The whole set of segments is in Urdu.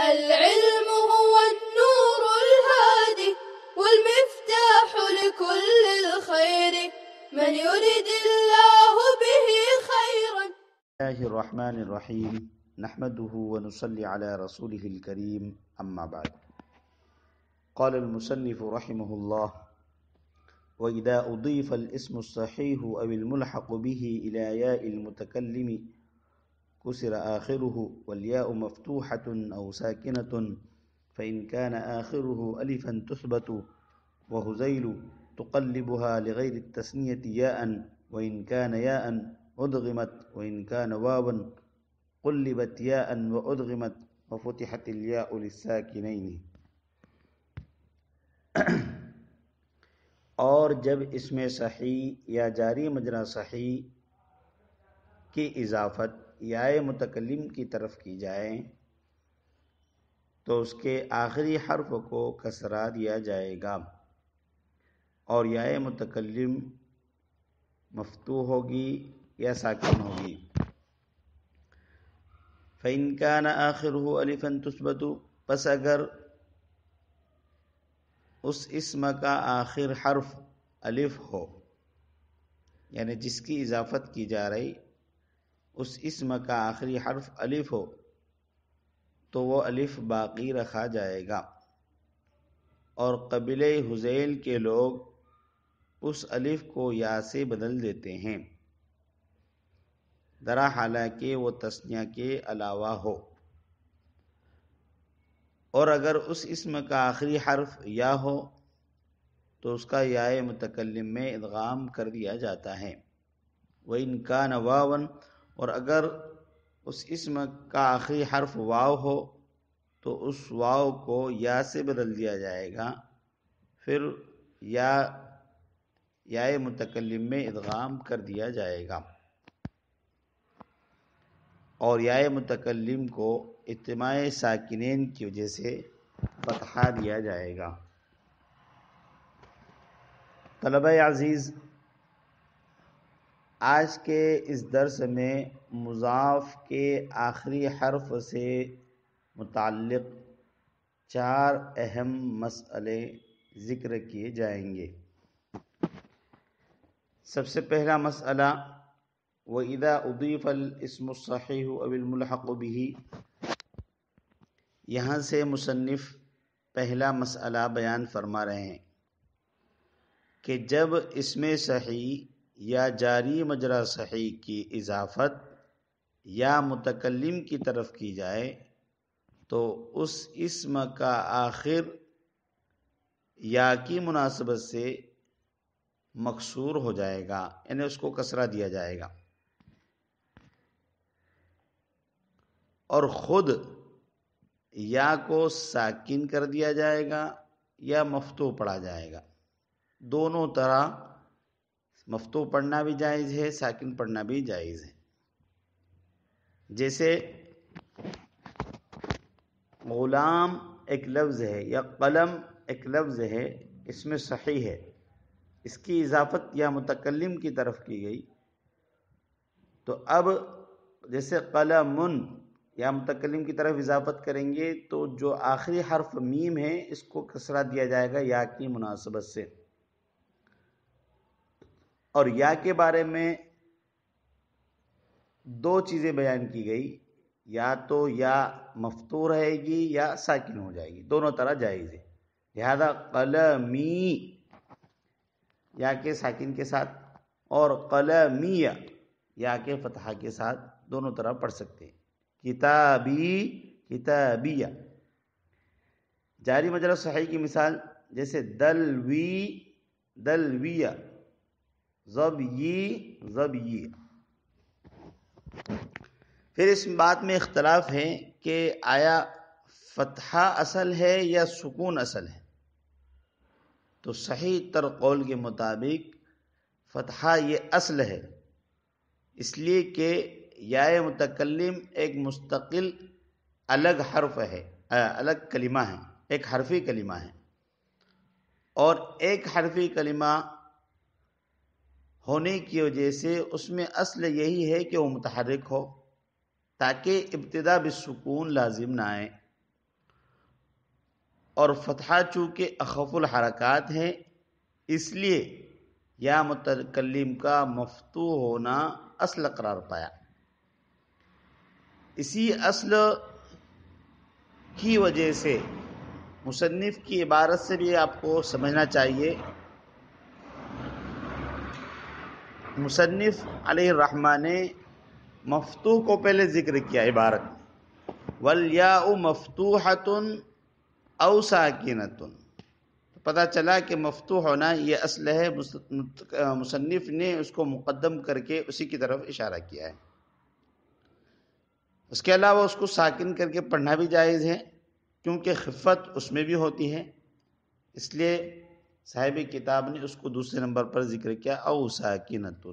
العلم هو النور الهادي والمفتاح لكل الخير من يرد الله به خيرا. بسم الله الرحمن الرحيم نحمده ونصلي على رسوله الكريم أما بعد. قال المصنف رحمه الله: وإذا أضيف الاسم الصحيح أو الملحق به إلى ياء المتكلم كسر آخره والياء مفتوحة أو ساكنة فإن كان آخره ألفا تثبت وهزيل تقلبها لغير التثنية ياء وإن كان ياء أدغمت وإن كان واوا قلبت ياء وأدغمت وفتحت الياء للساكنين. اور جب اسم صحیح یا جاری مجرا صحیح کی اضافت یائے متکلم کی طرف کی جائے تو اس کے آخری حرف کو کسرہ دیا جائے گا اور یائے متکلم مفتوح ہوگی یا ساکن ہوگی. فَإِنْ كَانَ آخِرُهُ أَلِفًا تُثْبَتُ پس اگر اس اسم کا آخر حرف الف ہو، یعنی جس کی اضافت کی جا رہی اس اسم کا آخری حرف الف ہو تو وہ الف باقی رکھا جائے گا، اور قبیلہ حذیل کے لوگ اس الف کو یا سے بدل دیتے ہیں درا حالانکہ وہ تثنیہ کے علاوہ ہو. اور اگر اس اسم کا آخری حرف یا ہو تو اس کا یائے متکلم میں ادغام کر دیا جاتا ہے. وَإِنْ كَانَ وَاوًا اور اگر اس اسم کا آخری حرف واو ہو تو اس واو کو یا سے بدل دیا جائے گا، پھر یائے متکلم میں ادغام کر دیا جائے گا اور یائے متکلم کو اجتماع ساکنین کی وجہ سے فتحہ دیا جائے گا. طلبہ عزیز، آج کے اس درس میں مضاف کے آخری حرف سے متعلق 4 اہم مسئلے ذکر کیے جائیں گے. سب سے پہلا مسئلہ وَإِذَا أُضِيفَ الْاسْمُ الصَّحِيحُ أَوِ الْمُلْحَقُ بِهِ. یہاں سے مصنف پہلا مسئلہ بیان فرما رہے ہیں کہ جب اسم صحیح یا جاری مجرا صحیح کی اضافت یا متکلم کی طرف کی جائے تو اس اسم کا آخر یا کی مناسبت سے مکسور ہو جائے گا، یعنی اس کو کسرہ دیا جائے گا، اور خود یا کو ساکن کر دیا جائے گا یا مفتوح پڑھا جائے گا. دونوں طرح مفتوح پڑھنا بھی جائز ہے، ساکن پڑھنا بھی جائز ہے. جیسے غلام ایک لفظ ہے یا قلم ایک لفظ ہے، اس میں صحیح ہے، اس کی اضافت یا متکلم کی طرف کی گئی تو اب جیسے قلمن یا متکلم کی طرف اضافت کریں گے تو جو آخری حرف میم ہے اس کو کسرہ دیا جائے گا یا کی مناسبت سے. اور یا کے بارے میں 2 چیزیں بیان کی گئی، یا تو یا مفتوح رہے گی یا ساکن ہو جائے گی، دونوں طرح جائز ہے. لہذا قلمی یا کے ساکن کے ساتھ اور قلمیہ یا کے فتحہ کے ساتھ دونوں طرح پڑھ سکتے ہیں. کتابی، کتابیہ. جاری مجرا صحیح کی مثال جیسے دلوی، دلویہ، ظبی، ظبیہ. پھر اس بات میں اختلاف ہے کہ آیا فتحہ اصل ہے یا سکون اصل ہے. تو صحیح تر قول کے مطابق فتحہ یہ اصل ہے، اس لیے کہ یائے متکلم ایک مستقل الگ حرف ہے، الگ کلمہ ہے، ایک حرفی کلمہ ہے، اور ایک حرفی کلمہ ہونے کی وجہ سے اس میں اصل یہی ہے کہ وہ متحرک ہو تاکہ ابتدا بالسکون لازم نہ آئے. اور فتحہ چونکہ اخف الحرکات ہے، اس لیے یا متکلم کا مفتوح ہونا اصل قرار پایا۔ اسی اصل کی وجہ سے مصنف کی عبارت سے بھی آپ کو سمجھنا چاہیے، مصنف علیہ الرحمہ نے مفتوح کو پہلے ذکر کیا عبارت میں، والیاء مفتوحۃ او ساکنۃ، پتہ چلا کہ مفتوح ہونا یہ اصل ہے، مصنف نے اس کو مقدم کر کے اسی کی طرف اشارہ کیا ہے۔ اس کے علاوہ اس کو ساکن کر کے پڑھنا بھی جائز ہے، کیونکہ خفت اس میں بھی ہوتی ہے، اس لیے صاحب کتاب نے اس کو دوسرے نمبر پر ذکر کیا، او ساکنۃ۔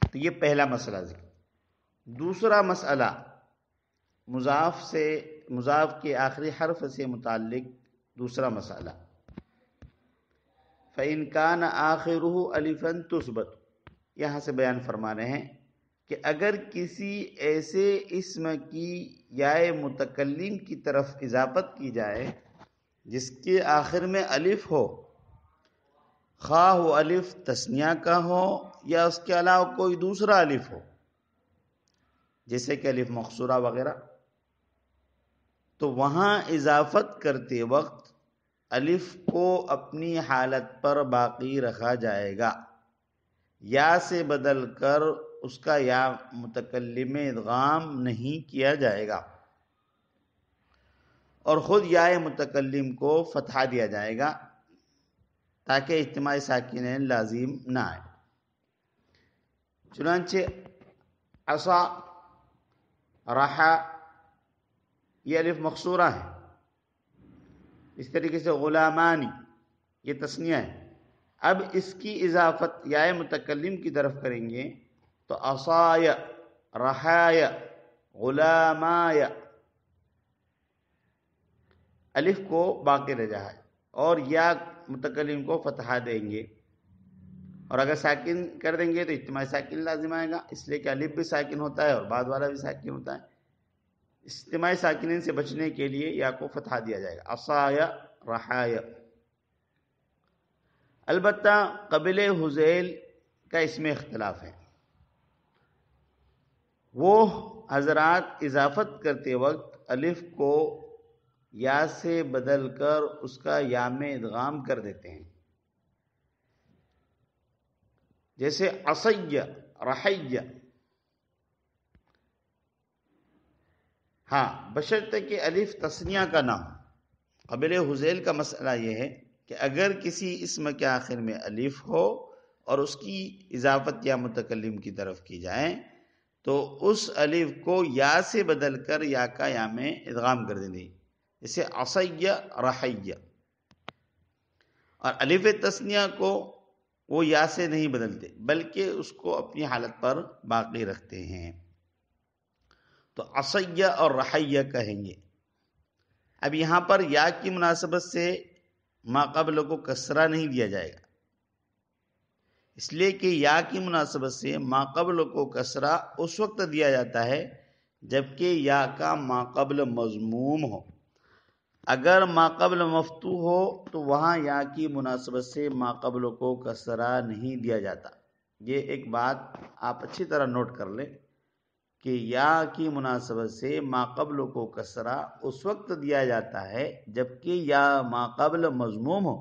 تو یہ پہلا مسئلہ ذکر۔ دوسرا مسئلہ مضاف کے آخری حرف سے متعلق دوسرا مسئلہ، فَإِنْ كَانَ آخِرُهُ أَلِفًا تُثْبَتُ، یہاں سے بیان فرما رہے ہیں کہ اگر کسی ایسے اسم کی یائے متکلم کی طرف اضافت کی جائے جس کے آخر میں الف ہو، خواہ وہ الف تثنیہ کا ہو یا اس کے علاوہ کوئی دوسرا الف ہو، جیسے کہ الف مقصورہ وغیرہ، تو وہاں اضافت کرتے وقت الف کو اپنی حالت پر باقی رکھا جائے گا، یا سے بدل کر اس کا یا متکلم میں ادغام نہیں کیا جائے گا، اور خود یا متکلم کو فتحہ دیا جائے گا تاکہ اجتماع ساکنین لازم نہ آئے۔ چنانچہ عصا، رحا یہ الف مقصورہ ہے، اس طریقے سے غلامانی یہ تثنیہ ہے۔ اب اس کی اضافت یا متکلم کی طرف کریں گے تو عصای، رحای، غلامای، الف کو باقی رہ جائے اور یا متکلم کو فتحہ دیں گے، اور اگر ساکن کر دیں گے تو اجتماع ساکن لازم آئے گا، اس لیے کہ الف بھی ساکن ہوتا ہے اور بعد والا بھی ساکن ہوتا ہے۔ اجتماع ساکنین سے بچنے کے لیے یا کو فتحہ دیا جائے گا، عصای، رحای۔ البتہ قبل حذیل کا اس میں اختلاف ہے، وہ حضرات اضافت کرتے وقت الف کو یا سے بدل کر اس کا یا میں ادغام کر دیتے ہیں، جیسے عصی، رحی، ہاں بشرطے کہ الف تثنیہ کا نہ ہو۔ قبل حذیل کا مسئلہ یہ ہے کہ اگر کسی اسم کے آخر میں الف ہو اور اس کی اضافت یا متکلم کی طرف کی جائے تو اس الف کو یا سے بدل کر یا کا یا میں ادغام کر دیں گے، جیسے عصی، رحی۔ اور الف تثنیہ کو وہ یا سے نہیں بدلتے بلکہ اس کو اپنی حالت پر باقی رکھتے ہیں، تو عصی اور رحی کہیں گے۔ اب یہاں پر یا کی مناسبت سے ما قبل کو کسرہ نہیں دیا جائے گا، اس لیے کہ یا کی مناسبت سے ما قبل کو کسرہ اس وقت دیا جاتا ہے جبکہ یا کا ما قبل مضموم ہو۔ اگر ما قبل مفتوح ہو تو وہاں یا کی مناسبت سے ما قبل کو کسرہ نہیں دیا جاتا۔ یہ ایک بات آپ اچھی طرح نوٹ کر لیں کہ یا کی مناسبت سے ما قبل کو کسرہ اس وقت دیا جاتا ہے جبکہ یا ما قبل مضموم ہو۔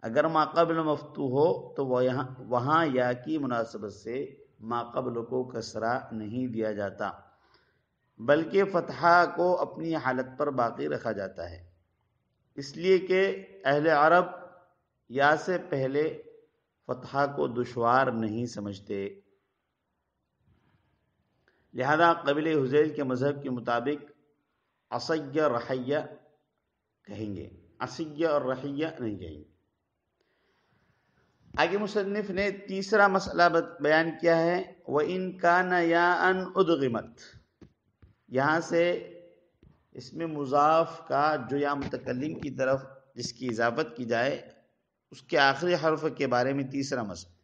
اگر ما قبل مفتوح ہو تو وہاں یا کی مناسبت سے ما قبل کو کسرہ نہیں دیا جاتا بلکہ فتحہ کو اپنی حالت پر باقی رکھا جاتا ہے، اس لیے کہ اہل عرب یا سے پہلے فتحہ کو دشوار نہیں سمجھتے، لہذا قبل حذیل کے مذہب کے مطابق عصی رحی کہیں گے، عصی اور رحی نہیں کہیں گے۔ آگے مصنف نے تیسرا مسئلہ بیان کیا ہے، وَإِنْ كَانَ يَاءً أُدْغِمَتْ۔ یہاں سے اس میں مضاف کا جو یا متکلم کی طرف جس کی اضافت کی جائے اس کے آخری حرف کے بارے میں تیسرا مسئلہ،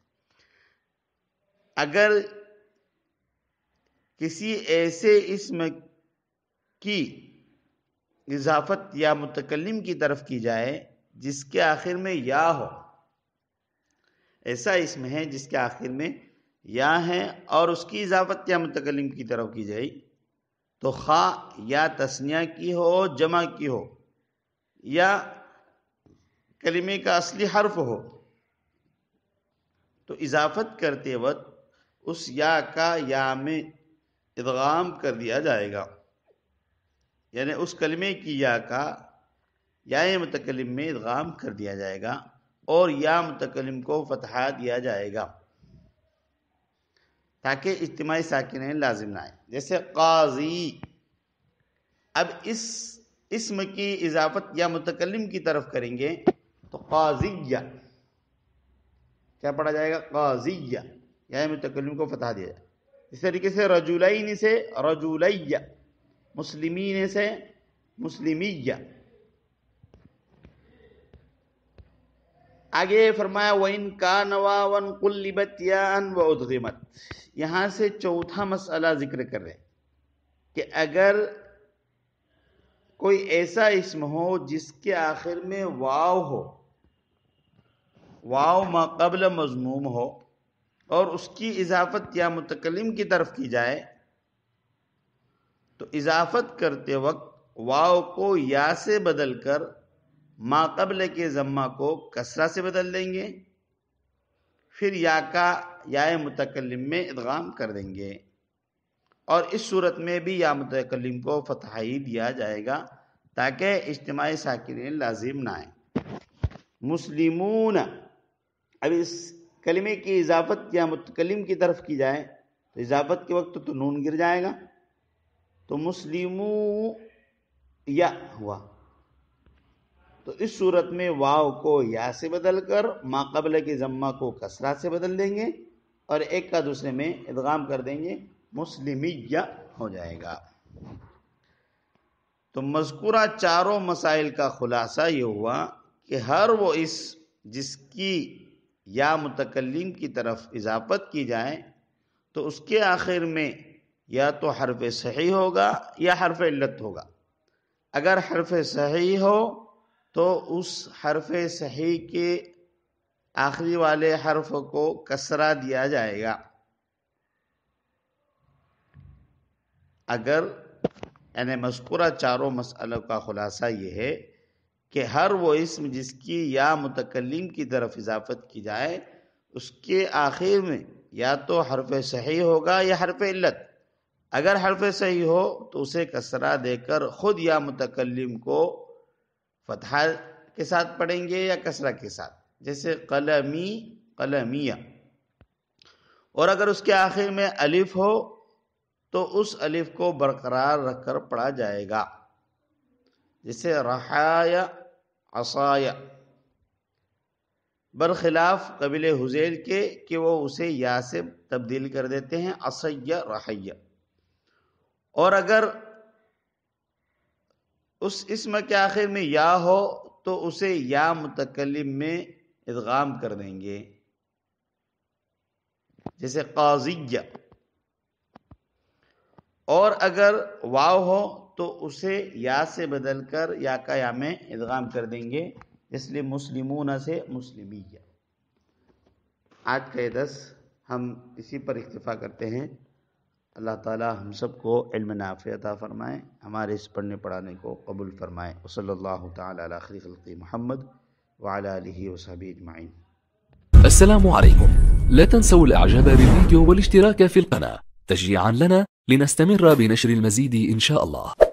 اگر کسی ایسے اسم کی اضافت یا متکلم کی طرف کی جائے جس کے آخر میں یا ہو، ایسا اسم ہے جس کے آخر میں یا ہے اور اس کی اضافت یا متکلم کی طرف کی جائے تو خواہ یا تثنیہ کی ہو جمع کی ہو یا کلمے کا اصلی حرف ہو، تو اضافت کرتے وقت اس یا کا یا میں ادغام کر دیا جائے گا، یعنی اس کلمے کی یا کا یا متکلم میں ادغام کر دیا جائے گا اور یا متکلم کو فتحہ دیا جائے گا تاکہ اجتماعی ساکنین لازم نہ آئے۔ جیسے قاضی، اب اس اسم کی اضافت یا متکلم کی طرف کریں گے تو قاضیہ، کیا پڑھا جائے گا؟ قاضیہ، یا متکلم کو فتحہ دیا جائے۔ اس طریقے سے رجلین سے رجولیہ، مسلمین سے مسلمیہ۔ آگے فرمایا وَإِن كَانَ وَاوًا قُلِّبَتْ يَاءً وَأُدْغِمَتْ، یہاں سے چوتھا مسئلہ ذکر کر رہے ہیں کہ اگر کوئی ایسا اسم ہو جس کے آخر میں واو ہو، واو ما قبل مضموم ہو اور اس کی اضافت یا متکلم کی طرف کی جائے تو اضافت کرتے وقت واو کو یا سے بدل کر ما قبل کے ضمہ کو کسرہ سے بدل دیں گے، پھر یا کا یا متکلم میں ادغام کر دیں گے، اور اس صورت میں بھی یا متکلم کو فتحہ ہی دیا جائے گا تاکہ اجتماعی ساکنین لازم نہ آئیں۔ مسلمون، اب اس کلمے کی اضافت یا متکلم کی طرف کی جائے تو اضافت کے وقت تو نون گر جائے گا، تو مسلمو یا ہوا، تو اس صورت میں واو کو یا سے بدل کر ما قبل کے ضمہ کو کسرہ سے بدل دیں گے اور ایک کا دوسرے میں ادغام کر دیں گے، مسلمیہ ہو جائے گا۔ تو مذکورہ چاروں مسائل کا خلاصہ یہ ہوا کہ ہر وہ اسم جس کی یا متکلم کی طرف اضافت کی جائے تو اس کے آخر میں یا تو حرف صحیح ہوگا یا حرف علت ہوگا۔ اگر حرف صحیح ہو تو اس حرف صحیح کے آخری والے حرف کو کسرہ دیا جائے گا، اگر یعنی مذکورہ چاروں مسئلوں کا خلاصہ یہ ہے کہ ہر وہ اسم جس کی یا متکلم کی طرف اضافت کی جائے اس کے آخر میں یا تو حرف صحیح ہوگا یا حرف علت، اگر حرف صحیح ہو تو اسے کسرہ دے کر خود یا متکلم کو فتحہ کے ساتھ پڑھیں گے یا کسرہ کے ساتھ، جیسے قلمی قلمیہ، اور اگر اس کے آخر میں الف ہو تو اس الف کو برقرار رکھ کر پڑھا جائے گا، جیسے رحایا عصایا، برخلاف قبیل حذیل کے کہ وہ اسے یا سے تبدیل کر دیتے ہیں، عصیہ رحیہ۔ اور اگر اس اسم کے آخر میں یا ہو تو اسے یا متکلم میں ادغام کر دیں گے، جیسے قاضیہ، اور اگر واو ہو تو اسے یا سے بدل کر یا کا یا میں ادغام کر دیں گے، اس لیے مسلمون سے مسلمیہ۔ آج کا یہ درس ہم اسی پر اکتفا کرتے ہیں۔ اللہ تعالی ہم سب کو علم نافع عطا فرمائے، ہمارے اس پڑھنے پڑھانے کو قبول فرمائے۔ وصلی اللہ تعالی علی خیر خلق محمد وعلى آله وصحبه أجمعين. السلام عليكم. لا تنسوا الإعجاب بالفيديو والاشتراك في القناة تشجيعا لنا لنستمر بنشر المزيد إن شاء الله.